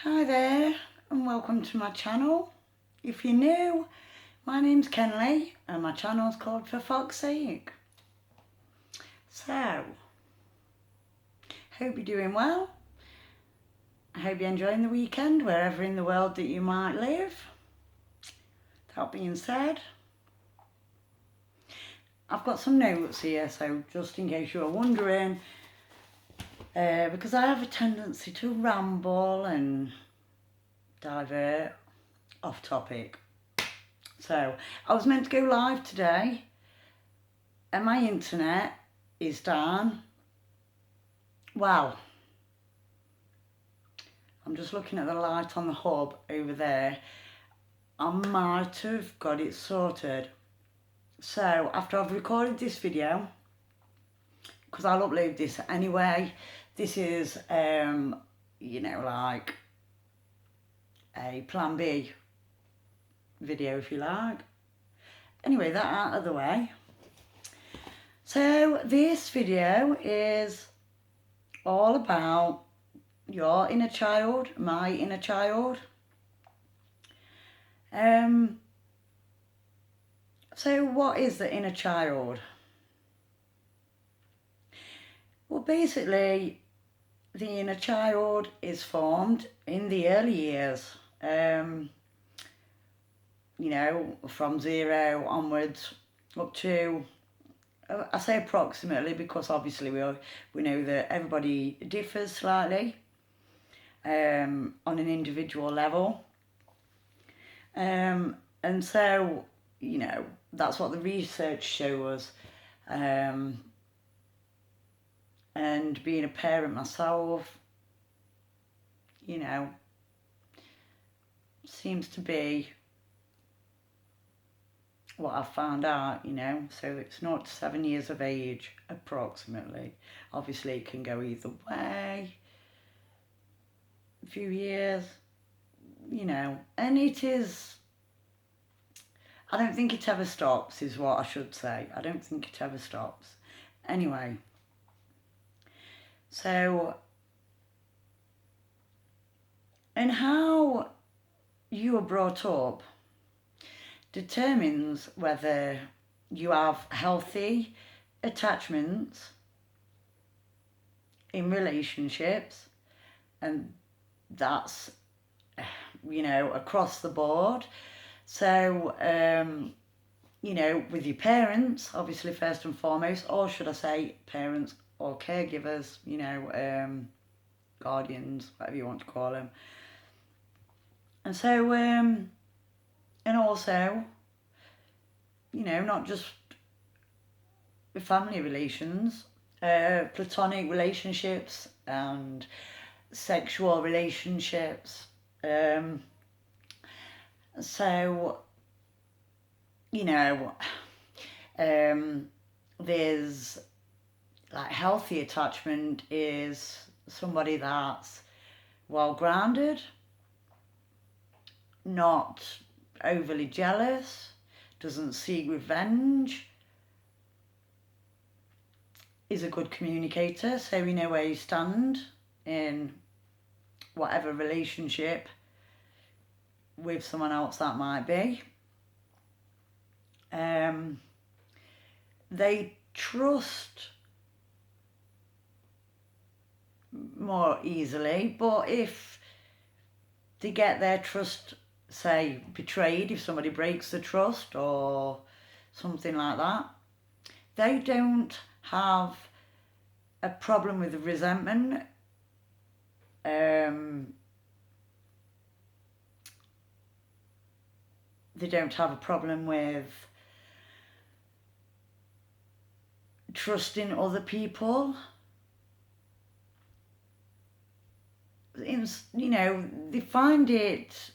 Hi there and welcome to my channel. If you're new, my name's Kenley and my channel's called For Fuck's Sake. So, hope you're doing well. I hope you're enjoying the weekend wherever in the world that you might live. That being said, I've got some notes here, so just in case you're wondering, because I have a tendency to ramble and divert off topic. So I was meant to go live today and my internet is down. Well, I'm just looking at the light on the hub over there. I might have got it sorted. So after I've recorded this video, because I'll upload this anyway, this is like a plan B video if you like. Anyway, that out of the way. So this video is all about your inner child, my inner child. So what is the inner child? Well, basically, the inner child is formed in the early years. From 0 onwards up to, I say approximately because obviously we know that everybody differs slightly on an individual level. And so, that's what the research shows. And being a parent myself, seems to be what I've found out, so it's 0 to 7 years of age, approximately. Obviously it can go either way, a few years, and it is, I don't think it ever stops, is what I should say. I don't think it ever stops. Anyway, so, and how you are brought up determines whether you have healthy attachments in relationships, and that's, across the board. So, with your parents, obviously first and foremost, or should I say parents or caregivers, guardians, whatever you want to call them. And so, and also, not just with family relations, platonic relationships and sexual relationships. There's like healthy attachment is somebody that's well grounded, not overly jealous, doesn't seek revenge, is a good communicator, so we know where you stand in whatever relationship with someone else that might be. They trust more easily, but if they get their trust, say, betrayed, if somebody breaks the trust or something like that, they don't have a problem with the resentment. They don't have a problem with trusting other people. They find it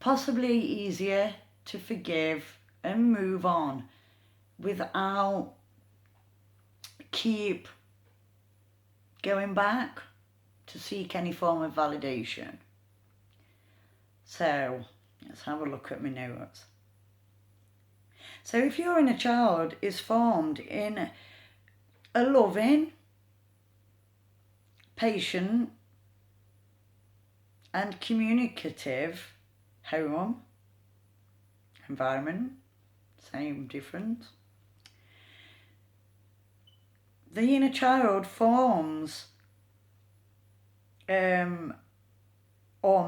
possibly easier to forgive and move on without keep going back to seek any form of validation. So let's have a look at my notes. So if your inner child is formed in a loving, patient, and communicative home environment, same difference. The inner child forms or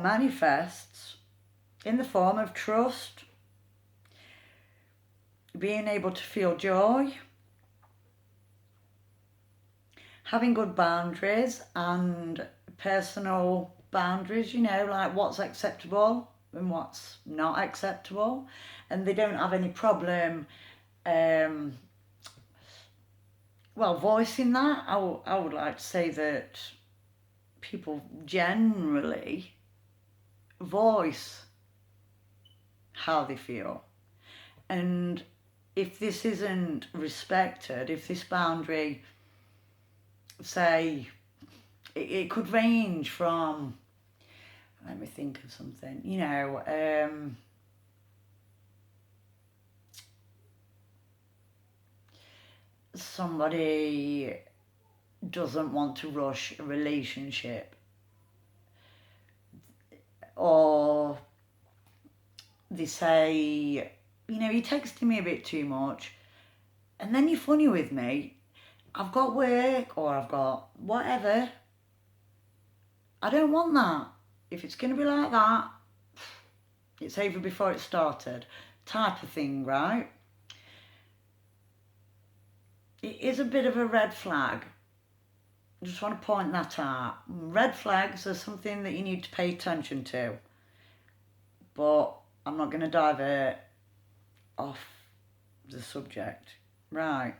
manifests in the form of trust, being able to feel joy, having good boundaries and personal boundaries, you know, like what's acceptable and what's not acceptable. And they don't have any problem voicing that. I would like to say that people generally voice how they feel. And if this isn't respected, if this boundary, say, it could range from, let me think of something, you know, somebody doesn't want to rush a relationship, or they say, you know, you're texting me a bit too much, and then you're funny with me, I've got work or I've got whatever. I don't want that. If it's going to be like that, it's over before it started, type of thing, right? It is a bit of a red flag. I just want to point that out. Red flags are something that you need to pay attention to. But I'm not going to divert off the subject. Right.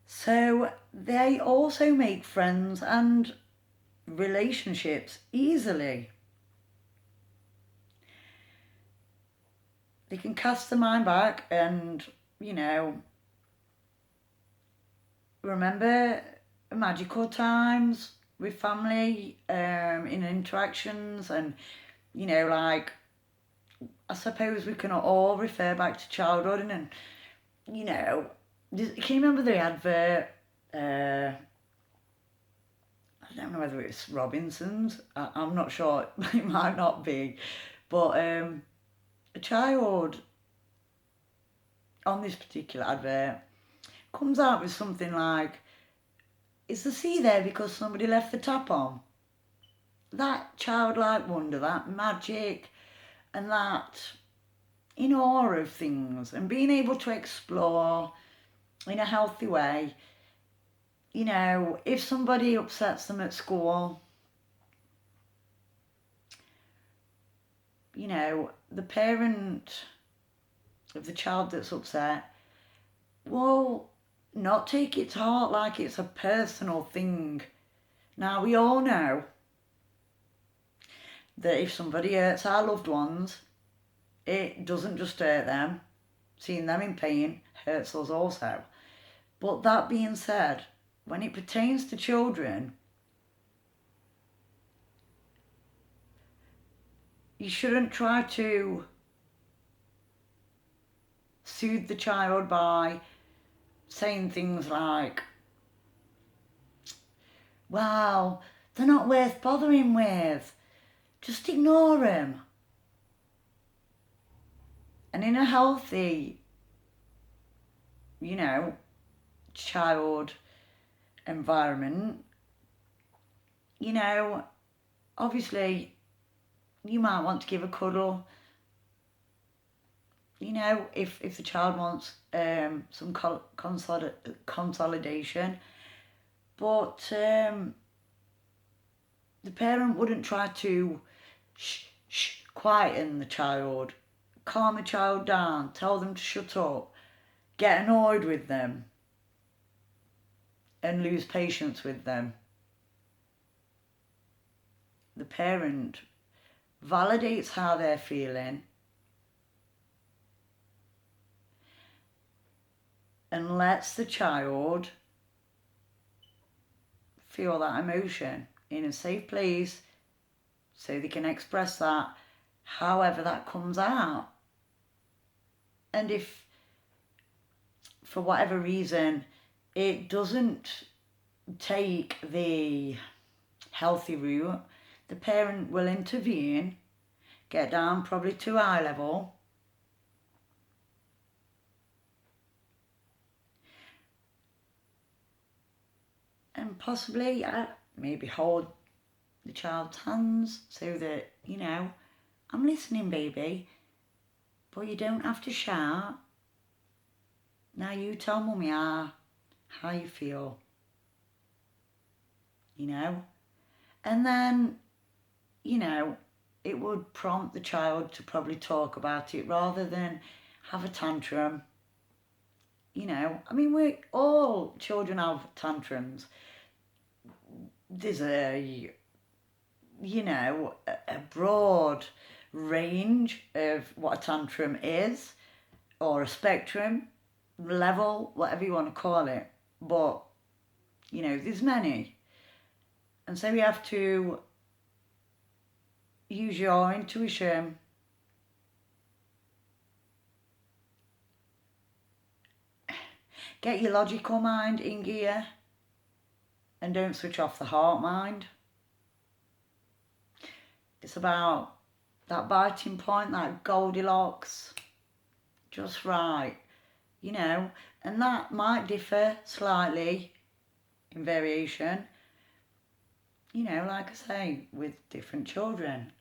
So they also make friends and relationships easily. They can cast their mind back and, you know, remember magical times with family, in interactions, and, you know, like, I suppose we can all refer back to childhood and you know, can you remember the advert, I don't know whether it's Robinson's, I'm not sure, it might not be, but a child on this particular advert comes out with something like, is the sea there because somebody left the tap on? That childlike wonder, that magic, and that in awe of things, and being able to explore in a healthy way. You know, if somebody upsets them at school, you know, the parent of the child that's upset will not take it to heart like it's a personal thing. Now, we all know that if somebody hurts our loved ones, it doesn't just hurt them. Seeing them in pain hurts us also. But that being said, when it pertains to children, you shouldn't try to soothe the child by saying things like, well, they're not worth bothering with, just ignore them. And in a healthy, you know, child environment, you know, obviously you might want to give a cuddle, you know, if the child wants some consolidation, but the parent wouldn't try to quieten the child, calm the child down, tell them to shut up, get annoyed with them, and lose patience with them. The parent validates how they're feeling and lets the child feel that emotion in a safe place so they can express that however that comes out. And if for whatever reason it doesn't take the healthy route, the parent will intervene, get down probably to eye level, and possibly maybe hold the child's hands so that, you know, I'm listening, baby, but you don't have to shout. Now you tell mummy how you feel, you know. And then, you know, it would prompt the child to probably talk about it rather than have a tantrum. You know, I mean, all children have tantrums. There's a, you know, a broad range of what a tantrum is, or a spectrum level, whatever you want to call it. But, you know, there's many. And so you have to use your intuition. Get your logical mind in gear and don't switch off the heart mind. It's about that biting point, that Goldilocks, just right, you know, and that might differ slightly in variation, you know, like I say, with different children.